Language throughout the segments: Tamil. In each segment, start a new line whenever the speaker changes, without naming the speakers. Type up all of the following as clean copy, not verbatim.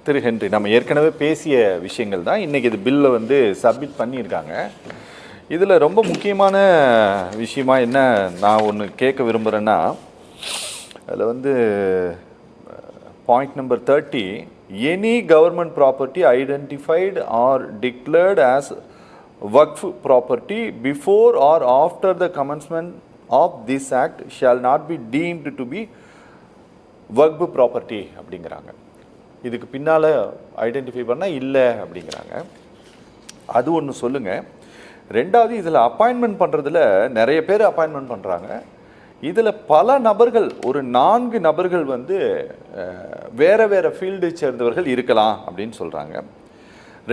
திரு ஹென்றி, நம்ம ஏற்கனவே பேசிய விஷயங்கள் தான் இன்றைக்கி இது பில்லை வந்து சப்மிட் பண்ணியிருக்காங்க. இதில் ரொம்ப முக்கியமான விஷயமா என்ன நான் ஒன்று கேட்க விரும்புகிறேன்னா, அதில் வந்து point number 30, any government property identified or declared as waqf property before or after the commencement of this act shall not be deemed to be waqf property அப்படிங்கிறாங்க. இதுக்கு பின்னால் ஐடென்டிஃபை பண்ணால் இல்லை அப்படிங்கிறாங்க. அது ஒன்று சொல்லுங்கள். ரெண்டாவது, இதில் அப்பாயின்மெண்ட் பண்ணுறதுல நிறைய பேர் அப்பாயின்மெண்ட் பண்ணுறாங்க. இதில் பல நபர்கள், ஒரு 4 நபர்கள் வந்து வேறு வேறு ஃபீல்டை சேர்ந்தவர்கள் இருக்கலாம் அப்படின்னு சொல்கிறாங்க.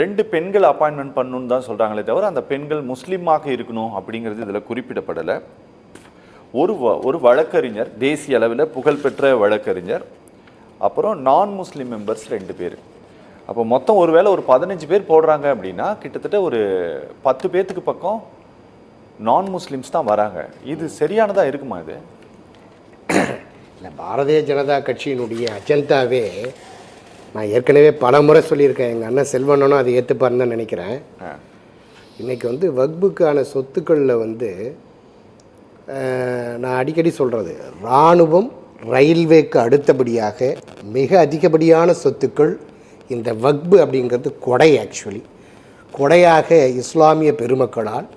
2 பெண்கள் அப்பாயின்மெண்ட் பண்ணணுன்னு தான் சொல்கிறாங்களே தவிர அந்த பெண்கள் முஸ்லீமாக இருக்கணும் அப்படிங்கிறது இதில் குறிப்பிடப்படலை. ஒரு வழக்கறிஞர், தேசிய அளவில் புகழ்பெற்ற வழக்கறிஞர், அப்புறம் நான் முஸ்லீம் மெம்பர்ஸ் 2 பேர். அப்போ மொத்தம் ஒருவேளை ஒரு 15 பேர் போடுறாங்க அப்படின்னா கிட்டத்தட்ட ஒரு 10 பேர்த்துக்கு பக்கம் நான் முஸ்லீம்ஸ் தான் வராங்க. இது சரியானதாக இருக்குமா? இது
இல்லை, பாரதிய ஜனதா கட்சியினுடைய அஜெண்டாவே நான் ஏற்கனவே பல முறை சொல்லியிருக்கேன். எங்கள் அண்ணன் செல்வண்ணனும் அதை ஏற்றுப்பாருன்னு தான் நினைக்கிறேன். இன்றைக்கி வந்து வக்ஃபுக்கான சொத்துக்களில் வந்து நான் அடிக்கடி சொல்கிறது, இராணுவம் ரயில்வேக்கு அடுத்தபடியாக மிக அதிகப்படியான சொத்துக்கள் இந்த வக்ஃபு அப்படிங்கிறது கொடை. ஆக்சுவலி கொடையாக இஸ்லாமிய பெருமக்களால்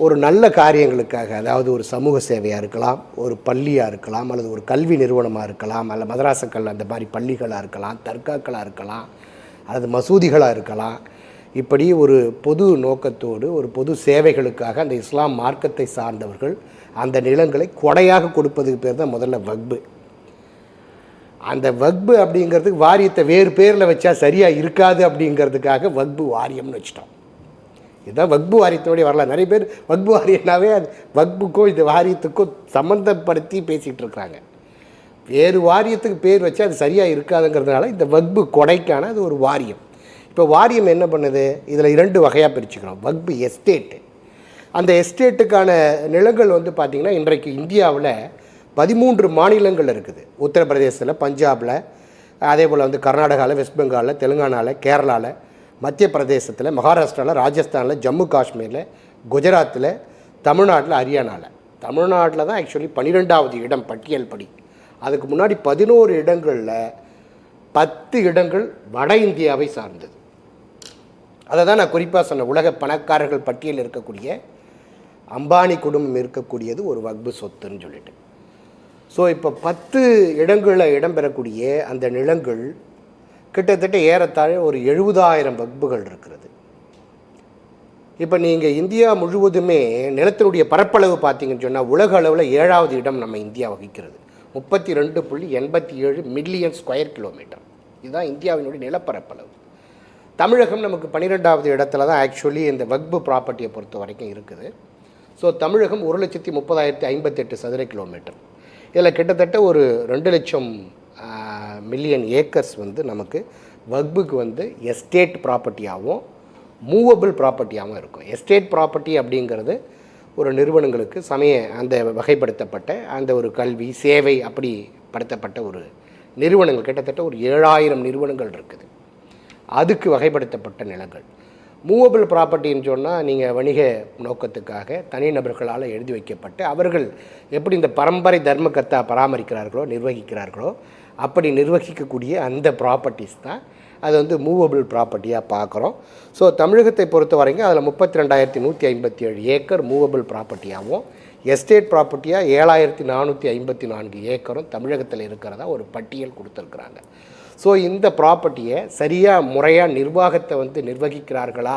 ஒரு நல்ல காரியங்களுக்காக, அதாவது ஒரு சமூக சேவையாக இருக்கலாம், ஒரு பள்ளியாக இருக்கலாம், அல்லது ஒரு கல்வி நிறுவனமாக இருக்கலாம், அல்லது மதராசக்கள் அந்த மாதிரி பள்ளிகளாக இருக்கலாம், தர்காக்களாக இருக்கலாம், அல்லது மசூதிகளாக இருக்கலாம். இப்படி ஒரு பொது நோக்கத்தோடு ஒரு பொது சேவைகளுக்காக அந்த இஸ்லாம் மார்க்கத்தை சார்ந்தவர்கள் அந்த நிலங்களை கொடையாக கொடுப்பதுக்கு பேர் தான் முதல்ல வக்ஃபு. அந்த வக்ஃபு அப்படிங்கிறதுக்கு வாரியத்தை வேறு பேரில் வச்சா சரியாக இருக்காது அப்படிங்கிறதுக்காக வக்ஃபு வாரியம்னு வச்சிட்டோம். இதுதான் வக்ஃபு வாரியத்தோடைய வரலாம். நிறைய பேர் வக்ஃபு வாரியம்னாவே அது வக்ஃபுக்கும் இந்த வாரியத்துக்கும் சம்மந்தப்படுத்தி பேசிகிட்டு இருக்கிறாங்க. வேறு வாரியத்துக்கு பேர் வச்சா அது சரியாக இருக்காதுங்கிறதுனால இந்த வக்ஃபு கொடைக்கான அது ஒரு வாரியம். இப்போ வாரியம் என்ன பண்ணுது, இதில் 2 வகையாக பிரிச்சுக்கிறோம். வக்ஃபு எஸ்டேட்டு. அந்த எஸ்டேட்டுக்கான நிலங்கள் வந்து பார்த்திங்கன்னா இன்றைக்கு இந்தியாவில் 13 மாநிலங்கள் இருக்குது. உத்தரப்பிரதேசத்தில், பஞ்சாபில், அதே போல் வந்து கர்நாடகாவில், வெஸ்ட் பெங்காலில், தெலுங்கானாவில், கேரளாவில், மத்திய பிரதேசத்தில், மகாராஷ்டிராவில், ராஜஸ்தானில், ஜம்மு காஷ்மீரில், குஜராத்தில், தமிழ்நாட்டில், ஹரியானாவில். தமிழ்நாட்டில் தான் ஆக்சுவலி 12வது இடம் பட்டியல் படி. அதுக்கு முன்னாடி 11 இடங்களில் 10 இடங்கள் வட இந்தியாவை சார்ந்தது. அதை தான் நான் குறிப்பாக சொன்னேன். உலக பணக்காரர்கள் பட்டியலில் இருக்கக்கூடிய அம்பானி குடும்பம் இருக்கக்கூடியது ஒரு வக்ஃபு சொத்துன்னு சொல்லிட்டு. ஸோ இப்போ 10 இடங்களில் இடம்பெறக்கூடிய அந்த நிலங்கள் கிட்டத்தட்ட ஏறத்தாழ ஒரு 70,000 வக்ஃபுகள் இருக்கிறது. இப்போ நீங்கள் இந்தியா முழுவதுமே நிலத்தினுடைய பரப்பளவு பார்த்தீங்கன்னு சொன்னால் உலக அளவில் 7வது இடம் நம்ம இந்தியா வகிக்கிறது. 32.87 மில்லியன் ஸ்கொயர் கிலோமீட்டர். இதுதான் இந்தியாவினுடைய நிலப்பரப்பளவு. தமிழகம் நமக்கு 12வது இடத்துல தான் ஆக்சுவலி இந்த வக்ஃபு ப்ராப்பர்ட்டியை பொறுத்த வரைக்கும் இருக்குது. ஸோ தமிழகம் 1,30,058 சதுர கிலோமீட்டர். இதில் கிட்டத்தட்ட ஒரு 2 லட்சம் மில்லியன் ஏக்கர்ஸ் வந்து நமக்கு வக்ஃபுக்கு வந்து எஸ்டேட் ப்ராப்பர்ட்டியாகவும் மூவபிள் ப்ராப்பர்ட்டியாகவும் இருக்கும். எஸ்டேட் ப்ராப்பர்ட்டி அப்படிங்கிறது ஒரு நிறுவனங்களுக்கு அந்த வகைப்படுத்தப்பட்ட அந்த ஒரு கல்வி சேவை அப்படி படுத்தப்பட்ட ஒரு நிறுவனங்கள், கிட்டத்தட்ட ஒரு 7,000 நிறுவனங்கள் இருக்குது. அதுக்கு வகைப்படுத்தப்பட்ட நிலங்கள். மூவபிள் ப்ராப்பர்ட்டின்னு சொன்னால் நீங்கள் வணிக நோக்கத்துக்காக தனிநபர்களால் எழுதி வைக்கப்பட்டு அவர்கள் எப்படி இந்த பரம்பரை தர்மகர்த்தா பராமரிக்கிறார்களோ நிர்வகிக்கிறார்களோ அப்படி நிர்வகிக்கக்கூடிய அந்த ப்ராப்பர்ட்டிஸ் தான் அது வந்து மூவபிள் ப்ராப்பர்ட்டியாக பார்க்குறோம். ஸோ தமிழகத்தை பொறுத்த வரைக்கும் அதில் 32,157 ஏக்கர் மூவபிள் ப்ராப்பர்ட்டியாகவும் எஸ்டேட் ப்ராப்பர்ட்டியாக 7,454 ஏக்கரும் தமிழகத்தில் இருக்கிறதா ஒரு பட்டியல் கொடுத்துருக்குறாங்க. ஸோ இந்த ப்ராப்பர்ட்டியை சரியாக முறையாக நிர்வாகத்தை வந்து நிர்வகிக்கிறார்களா,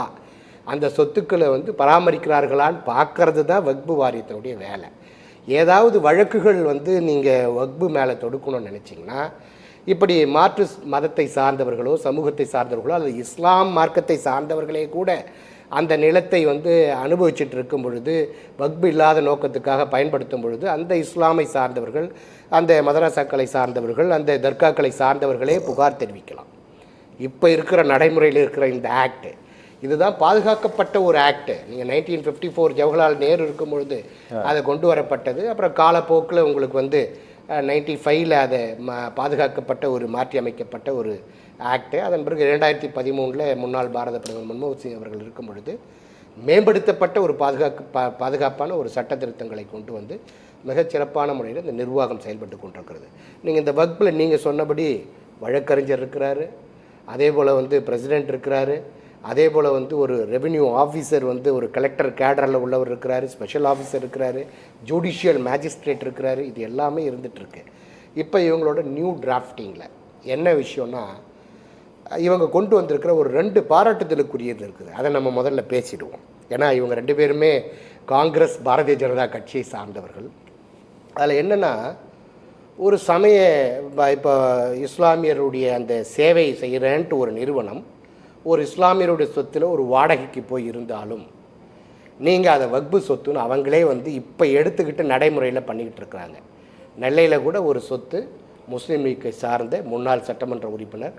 அந்த சொத்துக்களை வந்து பராமரிக்கிறார்களான்னு பார்க்கறது தான் வக்ஃபு வாரியத்தினுடைய வேலை. ஏதாவது வழக்குகள் வந்து நீங்கள் வக்ஃபு மேலே தொடுக்கணும்னு நினச்சிங்கன்னா, இப்படி மாற்று மதத்தை சார்ந்தவர்களோ சமூகத்தை சார்ந்தவர்களோ அல்லது இஸ்லாம் மார்க்கத்தை சார்ந்தவர்களே கூட அந்த நிலத்தை வந்து அனுபவிச்சுட்டு இருக்கும் பொழுது வக்ஃபு இல்லாத நோக்கத்துக்காக பயன்படுத்தும் பொழுது அந்த இஸ்லாமை சார்ந்தவர்கள், அந்த மதரசாக்களை சார்ந்தவர்கள், அந்த தர்காக்களை சார்ந்தவர்களே புகார் தெரிவிக்கலாம். இப்போ இருக்கிற நடைமுறையில் இருக்கிற இந்த ஆக்ட் இதுதான் பாதுகாக்கப்பட்ட ஒரு ஆக்ட். நீங்கள் 1954 ஜவஹர்லால் நேரு இருக்கும் பொழுது அதை கொண்டு வரப்பட்டது. அப்புறம் காலப்போக்கில் உங்களுக்கு வந்து 95ல் அதை பாதுகாக்கப்பட்ட ஒரு மாற்றி அமைக்கப்பட்ட ஒரு ஆக்டு. அதன் பிறகு 2013 முன்னாள் பாரத பிரதமர் மன்மோகன் சிங் அவர்கள் இருக்கும் பொழுது மேம்படுத்தப்பட்ட ஒரு பாதுகாப்பான ஒரு சட்ட திருத்தங்களை கொண்டு வந்து மிகச்சிறப்பான முறையில் இந்த நிர்வாகம் செயல்பட்டு கொண்டிருக்கிறது. நீங்கள் இந்த வகுப்பில் நீங்கள் சொன்னபடி வழக்கறிஞர் இருக்கிறாரு, அதே போல் வந்து பிரசிடெண்ட் இருக்கிறாரு, அதே போல் வந்து ஒரு ரெவென்யூ ஆஃபீஸர் வந்து ஒரு கலெக்டர் கேடரில் உள்ளவர் இருக்கிறாரு, ஸ்பெஷல் ஆஃபீஸர் இருக்கிறாரு, ஜுடிஷியல் மேஜிஸ்ட்ரேட் இருக்கிறாரு. இது எல்லாமே இருந்துகிட்ருக்கு. இப்போ இவங்களோட நியூ டிராஃப்டிங்கில் என்ன விஷயம்னா, இவங்க கொண்டு வந்திருக்கிற ஒரு 2 பாராட்டுதலுக்குரியது இருக்குது. அதை நம்ம முதல்ல பேசிடுவோம். ஏன்னா இவங்க 2 பேருமே காங்கிரஸ் பாரதிய ஜனதா கட்சியை சார்ந்தவர்கள். அதில் என்னென்னா, ஒரு சமய இப்போ இஸ்லாமியருடைய அந்த சேவை செய்கிறேன்ட்டு ஒரு நிறுவனம் ஒரு இஸ்லாமியருடைய சொத்தில் ஒரு வாடகைக்கு போய் இருந்தாலும் நீங்கள் அதை வக்பு சொத்துன்னு அவங்களே வந்து இப்போ எடுத்துக்கிட்டு நடைமுறையில் பண்ணிக்கிட்டு இருக்கிறாங்க. நெல்லையில் கூட ஒரு சொத்து முஸ்லீம் லீக்கை சார்ந்த முன்னாள் சட்டமன்ற உறுப்பினர்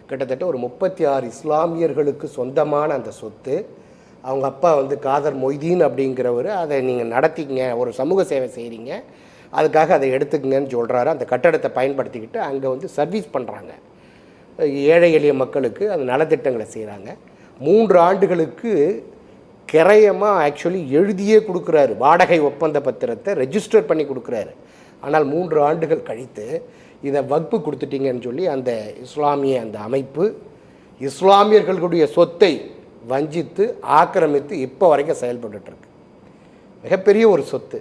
கிட்டத்தட்ட ஒரு 36 இஸ்லாமியர்களுக்கு சொந்தமான அந்த சொத்து. அவங்க அப்பா வந்து காதர் மொய்தீன் அப்படிங்கிறவர் அதை நீங்கள் நடத்திங்க, ஒரு சமூக சேவை செய்கிறீங்க, அதுக்காக அதை எடுத்துக்கங்கன்னு சொல்கிறாரு. அந்த கட்டடத்தை பயன்படுத்திக்கிட்டு அங்கே வந்து சர்வீஸ் பண்ணுறாங்க, ஏழை எளிய மக்களுக்கு அந்த நலத்திட்டங்களை செய்கிறாங்க. 3 ஆண்டுகளுக்கு கிரயமாக ஆக்சுவலி எழுதியே கொடுக்குறாரு, வாடகை ஒப்பந்த பத்திரத்தை ரெஜிஸ்டர் பண்ணி கொடுக்குறாரு. ஆனால் 3 ஆண்டுகள் கழித்து இதை வக்பு கொடுத்துட்டீங்கன்னு சொல்லி அந்த இஸ்லாமிய அந்த அமைப்பு இஸ்லாமியர்களுடைய சொத்தை வஞ்சித்து ஆக்கிரமித்து இப்போ வரைக்கும் செயல்பட்டுருக்கு. மிகப்பெரிய ஒரு சொத்து.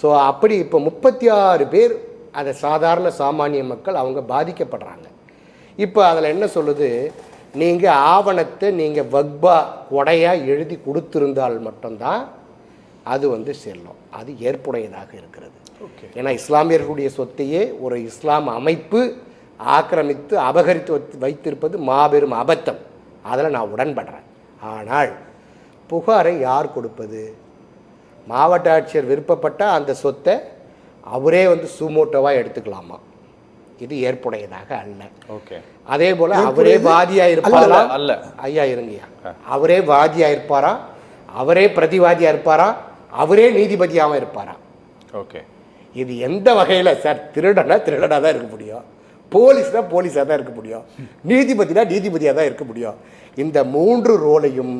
ஸோ அப்படி இப்போ 36 பேர் அதை சாதாரண சாமானிய மக்கள் அவங்க பாதிக்கப்படுறாங்க. இப்போ அதில் என்ன சொல்லுது, நீங்கள் ஆவணத்தை நீங்கள் வக்பா கொடையாக எழுதி கொடுத்துருந்தால் மட்டும்தான் அது வந்து செல்லும். அது ஏற்புடையதாக இருக்கிறது. ஏன்னா இஸ்லாமியர்களுடைய சொத்தையே ஒரு இஸ்லாம் அமைப்பு ஆக்கிரமித்து அபகரித்து வைத்திருப்பது மாபெரும் அபத்தம். அதில் நான் உடன்படுறேன். ஆனால் புகாரை யார் கொடுப்பது? மாவட்ட ஆட்சியர் விருப்பப்பட்டால் அந்த சொத்தை அவரே வந்து சுமோட்டோவாக எடுத்துக்கலாமா? இது ஏற்புடையதாக அல்ல.
ஓகே.
அதே போல் அவரே வாதியாக இருப்பாரா? அல்ல ஐயா இருங்கய்யா, அவரே வாதியாக இருப்பாரா, அவரே பிரதிவாதியாக இருப்பாரா, அவரே நீதிபதியாகவும் இருப்பாரா?
ஓகே.
இது எந்த வகையில் சார்? திருடனா திருடனாக தான் இருக்க முடியும், போலீஸ்னா போலீஸாக தான் இருக்க முடியும், நீதிபதினா நீதிபதியாக தான் இருக்க முடியும். இந்த 3 ரோலையும்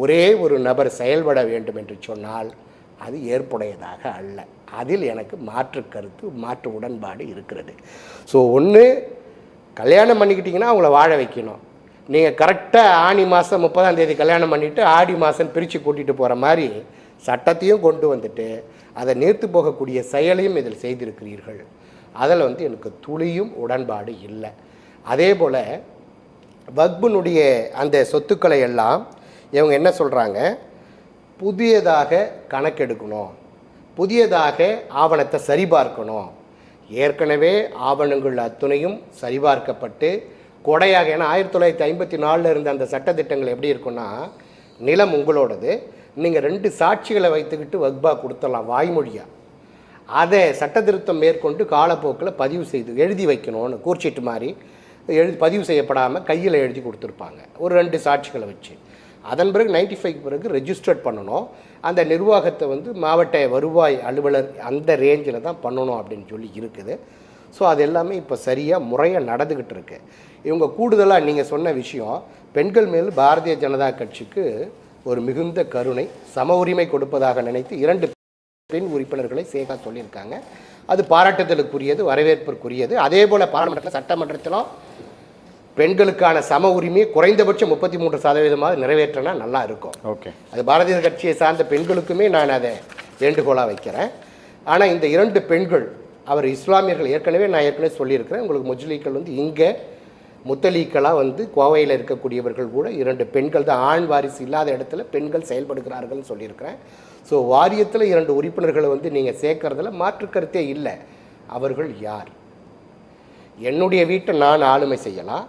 ஒரே ஒரு நபர் செயல்பட வேண்டும் என்று சொன்னால் அது ஏற்புடையதாக அல்ல. அதில் எனக்கு மாற்று கருத்து, மாற்று உடன்பாடு இருக்கிறது. ஸோ ஒன்று, கல்யாணம் பண்ணிக்கிட்டிங்கன்னா அவங்கள வாழ வைக்கணும். நீங்கள் கரெக்டாக ஆனி மாதம் 30ஆம் தேதி கல்யாணம் பண்ணிவிட்டு ஆடி மாதம் பிரித்து கூட்டிகிட்டு போகிற மாதிரி சட்டத்தையும் கொண்டு வந்துட்டு அதை நீர்த்து போகக்கூடிய செயலையும் இதில் செய்திருக்கிறீர்கள். அதில் வந்து எனக்கு துளியும் உடன்பாடு இல்லை. அதே போல் வக்புனுடைய அந்த சொத்துக்களை எல்லாம் இவங்க என்ன சொல்கிறாங்க, புதியதாக கணக்கெடுக்கணும், புதியதாக ஆவணத்தை சரிபார்க்கணும். ஏற்கனவே ஆவணங்கள் அத்துணையும் சரிபார்க்கப்பட்டு கொடையாக, ஏன்னா 1954 இருந்த அந்த சட்டத்திட்டங்கள் எப்படி இருக்குன்னா, நிலம் உங்களோடது, நீங்கள் 2 சாட்சிகளை வைத்துக்கிட்டு வக்பா கொடுத்துடலாம் வாய்மொழியாக. அதை சட்டத்திருத்தம் மேற்கொண்டு காலப்போக்கில் பதிவு செய்து எழுதி வைக்கணும்னு கூர்ச்சீட்டு மாதிரி பதிவு செய்யப்படாமல் கையில் எழுதி கொடுத்துருப்பாங்க ஒரு 2 சாட்சிகளை வச்சு. அதன் பிறகு 95 பிறகு ரெஜிஸ்டர்ட் பண்ணணும். அந்த நிர்வாகத்தை வந்து மாவட்ட வருவாய் அலுவலர் அந்த ரேஞ்சில் தான் பண்ணணும் அப்படின்னு சொல்லி இருக்குது. ஸோ அது எல்லாமே இப்போ சரியாக முறையாக நடந்துக்கிட்டு இருக்கு. இவங்க கூடுதலாக நீங்கள் சொன்ன விஷயம், பெண்கள் மேல் பாரதிய ஜனதா கட்சிக்கு ஒரு மிகுந்த கருணை, சம உரிமை கொடுப்பதாக நினைத்து 2 பெண் உறுப்பினர்களை சேர்க்க சொல்லியிருக்காங்க. அது பாராட்டுதலுக்குரியது, வரவேற்பிற்குரியது. அதே போல் பாராளுமன்றத்தில் சட்டமன்றத்திலும் பெண்களுக்கான சம உரிமையை குறைந்தபட்சம் 33% நிறைவேற்றினா நல்லா இருக்கும்.
ஓகே. அது
பாரதிய கட்சியை சார்ந்த பெண்களுக்குமே நான் அதை வேண்டுகோளாக வைக்கிறேன். ஆனால் இந்த 2 பெண்கள் அவர் இஸ்லாமியர்கள், நான் ஏற்கனவே சொல்லியிருக்கிறேன் உங்களுக்கு, முஜ்லீக்கள் வந்து இங்கே முத்தலீக்களாக வந்து கோவையில் இருக்கக்கூடியவர்கள் கூட 2 பெண்கள் தான். ஆண் வாரிசு இல்லாத இடத்துல பெண்கள் செயல்படுகிறார்கள்னு சொல்லியிருக்கிறேன். ஸோ வாரியத்தில் 2 உறுப்பினர்களை வந்து நீங்கள் சேர்க்கறதுல மாற்று கருத்தே இல்லை. அவர்கள் யார்? என்னுடைய வீட்டை நான் ஆளுமை செய்யலாம்,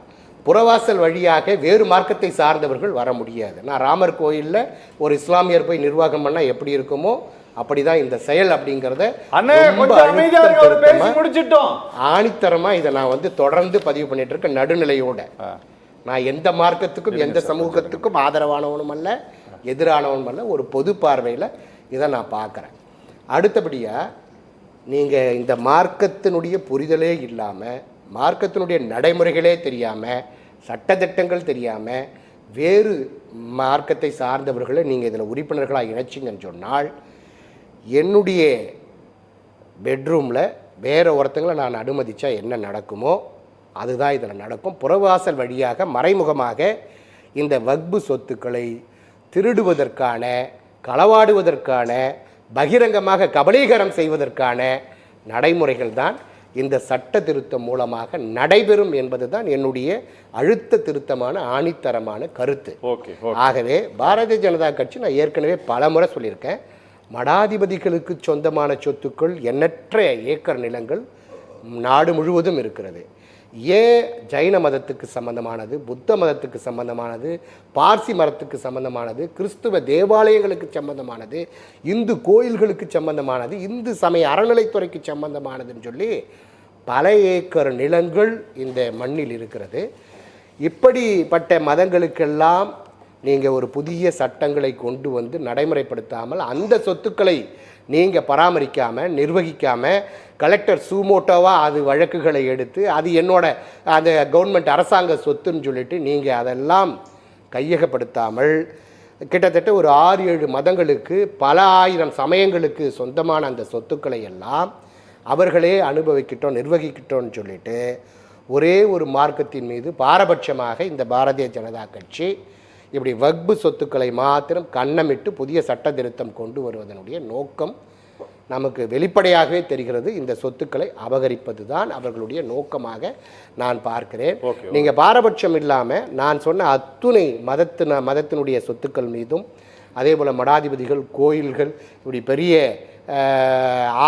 புறவாசல் வழியாக வேறு மார்க்கத்தை சார்ந்தவர்கள் வர முடியாது. நான் ராமர் கோயிலில் ஒரு இஸ்லாமியர் போய் நிர்வாகம் பண்ணால் எப்படி இருக்குமோ அப்படி தான் இந்த செயல் அப்படிங்கிறத ஆணித்தரமாக இதை நான் வந்து தொடர்ந்து பதிவு பண்ணிட்டு இருக்கேன். நடுநிலையோட நான் எந்த மார்க்கத்துக்கும் எந்த சமூகத்துக்கும் ஆதரவானவனும் அல்ல, எதிரானவனும் அல்ல. ஒரு பொது பார்வையில் இதை நான் பார்க்குறேன். அடுத்தபடியாக நீங்கள் இந்த மார்க்கத்தினுடைய புரிதலே இல்லாமல், மார்க்கத்தினுடைய நடைமுறைகளே தெரியாமல், சட்டத்திட்டங்கள் தெரியாமல், வேறு மார்க்கத்தை சார்ந்தவர்களை நீங்கள் இதில் உறுப்பினர்களாக இணைச்சிங்கன்னு சொன்னால், என்னுடைய பெட்ரூமில் வேறு ஒருத்தங்களை நான் அனுமதித்தா என்ன நடக்குமோ அதுதான் இதில் நடக்கும். புறவாசல் வழியாக மறைமுகமாக இந்த வக்பு சொத்துக்களை திருடுவதற்கான, களவாடுவதற்கான, பகிரங்கமாக கபலீகரம் செய்வதற்கான நடைமுறைகள் தான் இந்த சட்ட திருத்தம் மூலமாக நடைபெறும் என்பது தான் என்னுடைய அழுத்த திருத்தமான ஆணித்தரமான கருத்து. ஆகவே பாரதிய ஜனதா கட்சி, நான் ஏற்கனவே பல முறை சொல்லியிருக்கேன், மடாதிபதிகளுக்கு சொந்தமான சொத்துக்கள் எண்ணற்ற ஏக்கர் நிலங்கள் நாடு முழுவதும் இருக்கிறது. ஏன் ஜைன மதத்துக்கு சம்பந்தமானது, புத்த மதத்துக்கு சம்பந்தமானது, பார்சி மதத்துக்கு சம்பந்தமானது, கிறிஸ்துவ தேவாலயங்களுக்கு சம்பந்தமானது, இந்து கோயில்களுக்கு சம்பந்தமானது, இந்து சமய அறநிலைத்துறைக்கு சம்பந்தமானதுன்னு சொல்லி பல ஏக்கர் நிலங்கள் இந்த மண்ணில் இருக்கிறது. இப்படிப்பட்ட மதங்களுக்கெல்லாம் நீங்கள் ஒரு புதிய சட்டங்களை கொண்டு வந்து நடைமுறைப்படுத்தாமல், அந்த சொத்துக்களை நீங்கள் பராமரிக்காமல், நிர்வகிக்காமல், கலெக்டர் சூமோட்டோவாக அது வழக்குகளை எடுத்து அது என்னோட அந்த கவர்மெண்ட் அரசாங்க சொத்துன்னு சொல்லிட்டு நீங்கள் அதெல்லாம் கையகப்படுத்தாமல், கிட்டத்தட்ட ஒரு 6-7 மதங்களுக்கு, பல ஆயிரம் சமயங்களுக்கு சொந்தமான அந்த சொத்துக்களை எல்லாம் அவர்களே அனுபவிக்கிட்டோம், நிர்வகிக்கிட்டோன்னு சொல்லிட்டு ஒரே ஒரு மார்க்கத்தின் மீது பாரபட்சமாக இந்த பாரதிய ஜனதா கட்சி இப்படி வக்பு சொத்துக்களை மாத்திரம் கண்ணமிட்டு புதிய சட்ட திருத்தம் கொண்டு வருவதனுடைய நோக்கம் நமக்கு வெளிப்படையாகவே தெரிகிறது. இந்த சொத்துக்களை அபகரிப்பது தான் அவர்களுடைய நோக்கமாக நான் பார்க்கிறேன். நீங்கள் பாரபட்சம் இல்லாமல் நான் சொன்ன அத்துணை மதத்தினுடைய சொத்துக்கள் மீதும், அதே போல் மடாதிபதிகள், கோயில்கள், இப்படி பெரிய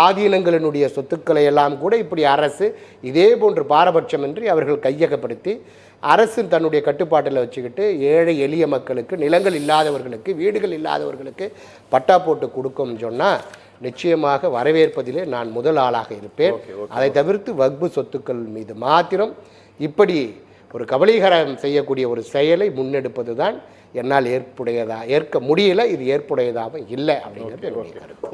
ஆதீனங்களினுடைய சொத்துக்களை எல்லாம் கூட இப்படி அரசு இதே போன்று பாரபட்சமின்றி அவர்கள் கையகப்படுத்தி அரசு தன்னுடைய கட்டுப்பாட்டில் வச்சுக்கிட்டு ஏழை எளிய மக்களுக்கு, நிலங்கள் இல்லாதவர்களுக்கு, வீடுகள் இல்லாதவர்களுக்கு பட்டா போட்டு கொடுக்கும்னு சொன்னால் நிச்சயமாக வரவேற்பதிலே நான் முதல் ஆளாக இருப்பேன். அதை தவிர்த்து வக்பு சொத்துக்கள் மீது மாத்திரம் இப்படி ஒரு கபலீகரம் செய்யக்கூடிய ஒரு செயலை முன்னெடுப்பது தான் என்னால் ஏற்க முடியல. இது ஏற்புடையதாக இல்லை அப்படிங்கிறது என்னுடைய கருத்து.